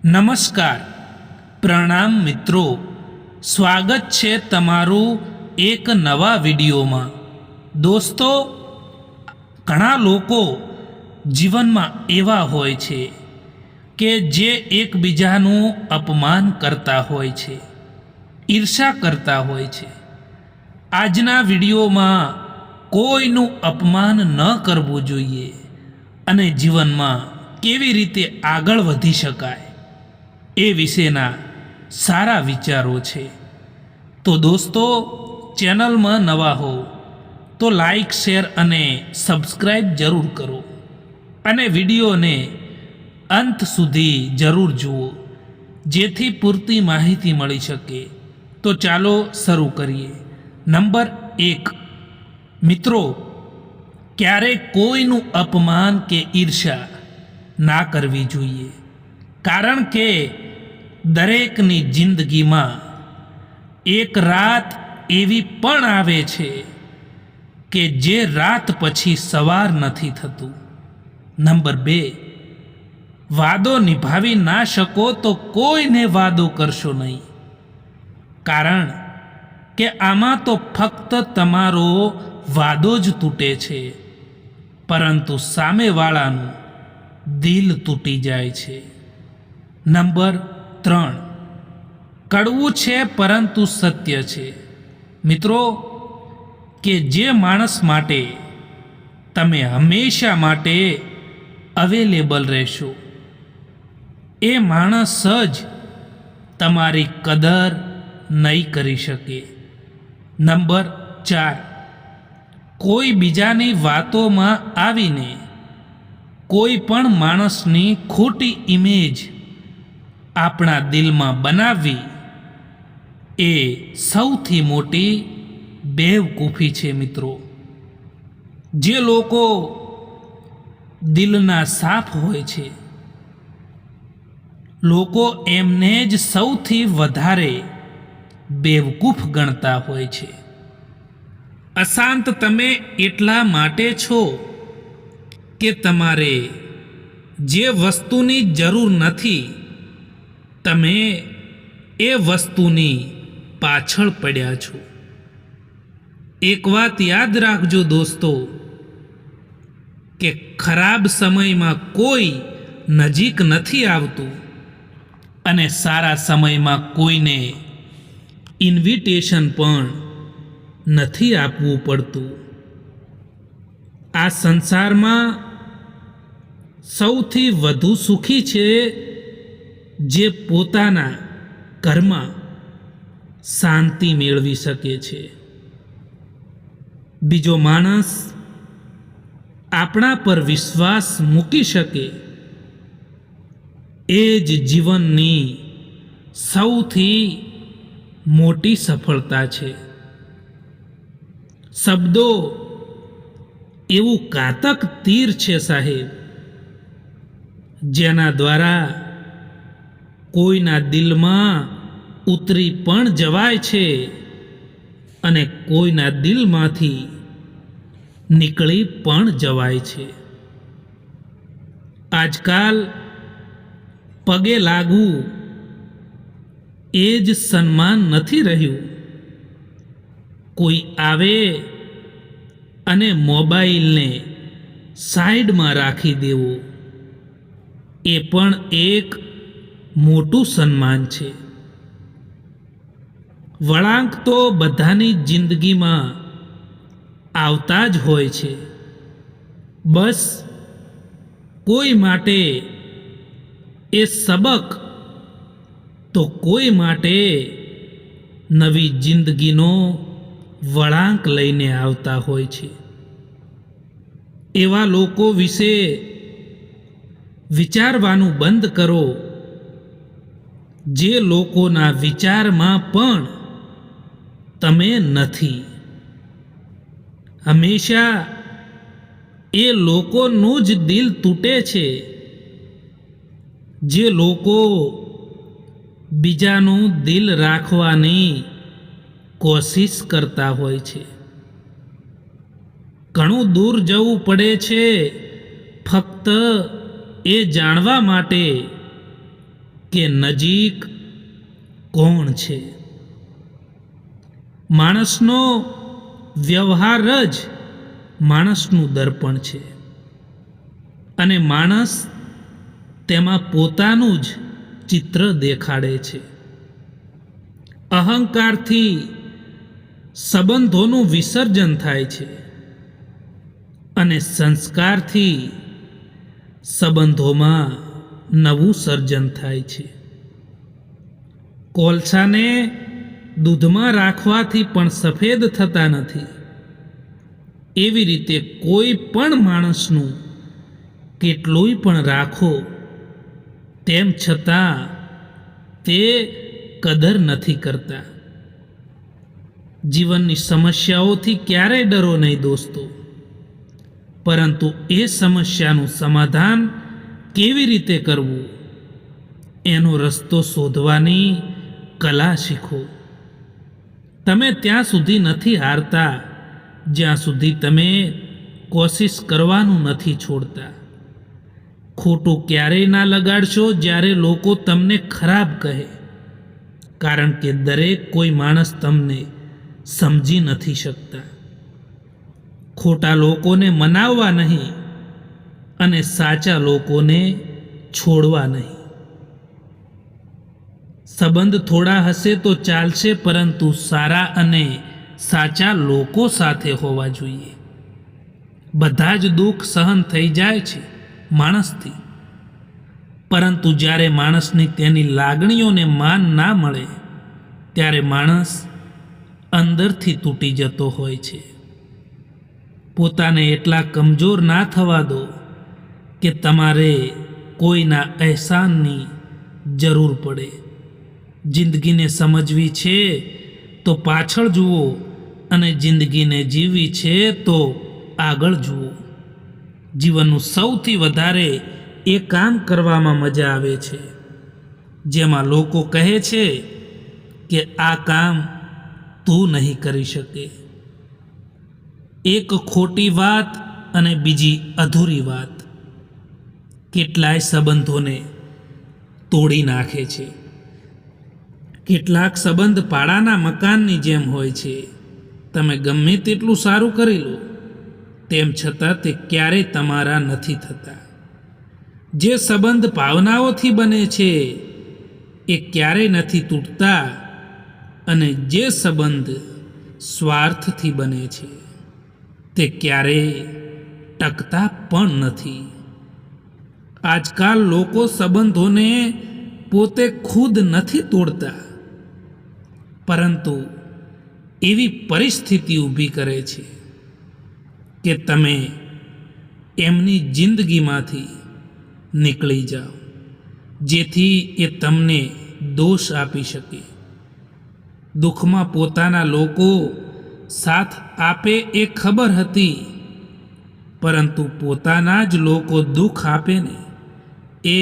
નમસ્કાર, પ્રણામ મિત્રો. સ્વાગત છે તમારું એક નવા વિડીયોમાં. દોસ્તો, ઘણા લોકો જીવનમાં એવા હોય છે કે જે એકબીજાનું અપમાન કરતા હોય છે, ઈર્ષા કરતા હોય છે. આજના વિડીયોમાં કોઈનું અપમાન ન કરવું જોઈએ અને જીવનમાં કેવી રીતે આગળ વધી શકાય એ વિશેના સારા વિચારો છે. તો દોસ્તો, ચેનલમાં નવા હો તો લાઈક, શેર અને સબસ્ક્રાઈબ જરૂર કરો અને વિડીયોને અંત સુધી જરૂર જુઓ, જેથી પૂરતી માહિતી મળી શકે. તો ચાલો શરૂ કરીએ. નંબર 1, મિત્રો, ક્યારેય કોઈનું અપમાન કે ઈર્ષા ના કરવી જોઈએ, કારણ કે દરેકની જિંદગીમાં એક રાત એવી પણ આવે છે કે જે રાત પછી સવાર નથી થતું. નંબર 2, વાદો નિભાવી ના શકો તો કોઈને વાદો કરશો નહીં, કારણ કે આમાં તો ફક્ત તમારો વાદો જ તૂટે છે, પરંતુ સામેવાળાનું દિલ તૂટી જાય છે. નંબર 3, કડવું છે પરંતુ સત્ય છે. મિત્રો, કે જે માણસ માટે તમે હંમેશા માટે અવેલેબલ રહેશો, એ માણસ જ તમારી કદર નહીં કરી શકે. નંબર 4, કોઈ બીજાની વાતોમાં આવીને કોઈ પણ માણસની ખોટી ઇમેજ આપણા દિલમાં બનાવવી એ સૌથી મોટી બેવકૂફી છે. મિત્રો, જે લોકો દિલના સાફ હોય છે, લોકો એમને જ સૌથી વધારે બેવકૂફ ગણતા હોય છે. અશાંત તમે એટલા માટે છો કે તમારે જે વસ્તુની જરૂર નથી, તમે એ વસ્તુની પાછળ પડ્યા છો. એક વાત યાદ રાખજો દોસ્તો, કે ખરાબ સમયમાં કોઈ નજીક નથી આવતું અને સારા સમયમાં કોઈને ઇન્વિટેશન પણ નથી આપવું પડતું. આ સંસારમાં સૌથી વધુ સુખી છે જે પોતાના ઘરમાં શાંતિ મેળવી શકે છે. બીજો માણસ આપણા પર વિશ્વાસ મૂકી શકે, એ જ જીવનની સૌથી મોટી સફળતા છે. શબ્દો એવું ઘાતક તીર છે સાહેબ, જેના દ્વારા કોઈના દિલમાં ઉતરી પણ જવાય છે અને કોઈના દિલમાંથી નીકળી પણ જવાય છે. આજકાલ પગે લાગવું એ જ સન્માન નથી રહ્યું. કોઈ આવે અને મોબાઈલને સાઈડમાં રાખી દેવો એ પણ એક મોટું સન્માન છે. વળાંક તો બધાની જિંદગીમાં આવતા જ હોય છે. બસ કોઈ માટે એ સબક તો કોઈ માટે નવી જિંદગીનો વળાંક લઈને આવતા હોય છે. એવા લોકો વિશે વિચારવાનું બંધ કરો, જે લોકોના વિચારમાં પણ તમે નથી. હંમેશા એ લોકોનું જ દિલ તૂટે છે જે લોકો બીજાનું દિલ રાખવાની કોશિશ કરતા હોય છે. ઘણું દૂર જવું પડે છે ફક્ત એ જાણવા માટે કે નજીક કોણ છે. માણસનો વ્યવહાર જ માણસનું દર્પણ છે અને માણસ તેમાં પોતાનું જ ચિત્ર દેખાડે છે. અહંકારથી સંબંધોનું વિસર્જન થાય છે અને સંસ્કારથી સંબંધોમાં નવું સર્જન થાય છે. કોલસાને દૂધમાં રાખવાથી પણ સફેદ થતા નથી. એવી રીતે કોઈ પણ માણસનું કેટલુંય પણ રાખો તેમ છતાં તે કદર નથી કરતા. જીવનની સમસ્યાઓથી ક્યારેય ડરો નહીં દોસ્તો, પરંતુ એ સમસ્યાનું સમાધાન કેવી રીતે કરવું એનો રસ્તો શોધવાની કલા શીખો. તમે ત્યાં સુધી નથી હારતા જ્યાં સુધી તમે કોશિશ કરવાનું નથી છોડતા. ખોટું ક્યારેય ના લગાડશો જ્યારે લોકો તમને ખરાબ કહે, કારણ કે દરેક કોઈ માણસ તમને સમજી નથી શકતા. ખોટા લોકોને મનાવવા નહીં અને સાચા લોકોને છોડવા નહીં. સંબંધ થોડા હશે તો ચાલશે, પરંતુ સારા અને સાચા લોકો સાથે હોવા જોઈએ. બધા જ દુઃખ સહન થઈ જાય છે માણસથી, પરંતુ જ્યારે માણસની તેની લાગણીઓને માન ના મળે ત્યારે માણસ અંદરથી તૂટી જતો હોય છે. પોતાને એટલા કમજોર ના થવા દો કે તમારે કોઈના અહેસાનની જરૂર પડે. જિંદગીને સમજવી છે તો પાછળ જુઓ અને જિંદગીને જીવવી છે તો આગળ જુઓ. જીવનનું સૌથી વધારે એ કામ કરવામાં મજા આવે છે જેમાં લોકો કહે છે કે આ કામ તું નહીં કરી શકે. એક ખોટી વાત અને બીજી અધૂરી વાત કેટલાય સંબંધોને તોડી નાખે છે. કેટલાક સંબંધ પાડાના મકાનની જેમ હોય છે. તમે ગમે તેટલું સારું કરી લો તેમ છતાં તે ક્યારેય તમારા નથી થતા. જે સંબંધ ભાવનાઓથી બને છે એ ક્યારેય નથી તૂટતા, અને જે સંબંધ સ્વાર્થથી બને છે તે ક્યારેય ટકતા પણ નથી. આજકાલ લોકો સંબંધોને પોતે ખુદ નથી તોડતા, પરંતુ એવી પરિસ્થિતિ ઊભી કરે છે કે તમે એમની જિંદગીમાંથી નીકળી જાઓ, જેથી એ તમને દોષ આપી શકે. દુઃખમાં પોતાના લોકો સાથ આપે એ ખબર હતી, પરંતુ પોતાના જ લોકો દુઃખ આપે ને એ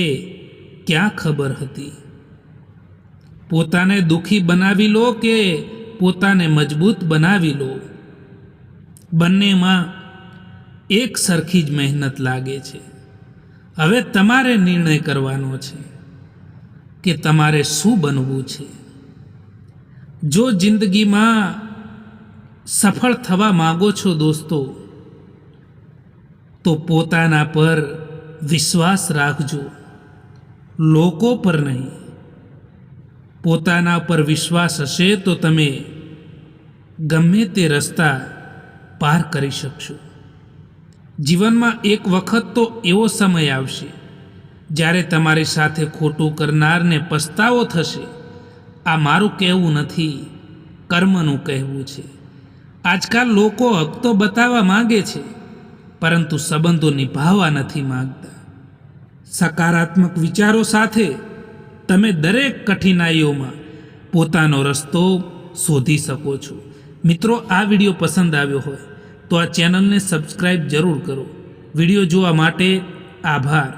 ક્યાં ખબર હતી. પોતાને દુઃખી બનાવી લો કે પોતાને મજબૂત બનાવી લો, બંનેમાં એક સરખી જ મહેનત લાગે છે. હવે તમારે નિર્ણય કરવાનો છે કે તમારે શું બનવું છે. જો જિંદગીમાં સફળ થવા માંગો છો દોસ્તો, તો પોતાના પર વિશ્વાસ રાખજો, લોકો પર નહીં. પોતાના પર વિશ્વાસ હશે તો તમે ગમે તે રસ્તા પાર કરી શકશો. જીવનમાં એક વખત તો એવો સમય આવશે જ્યારે તમારી સાથે ખોટું કરનારને પસ્તાવો થશે. આ મારું કહેવું નથી, કર્મનું કહેવું છે. આજકાલ લોકો હક તો બતાવવા માંગે છે, પરંતુ સંબંધો નિભાવવા નથી માંગતા. સકારાત્મક વિચારો સાથે તમે દરેક કઠિનાઈઓમાં પોતાનો રસ્તો શોધી શકો છો. મિત્રો, આ વિડીયો પસંદ આવ્યો હોય તો આ ચેનલને સબસ્ક્રાઈબ જરૂર કરો. વિડીયો જોવા માટે આભાર.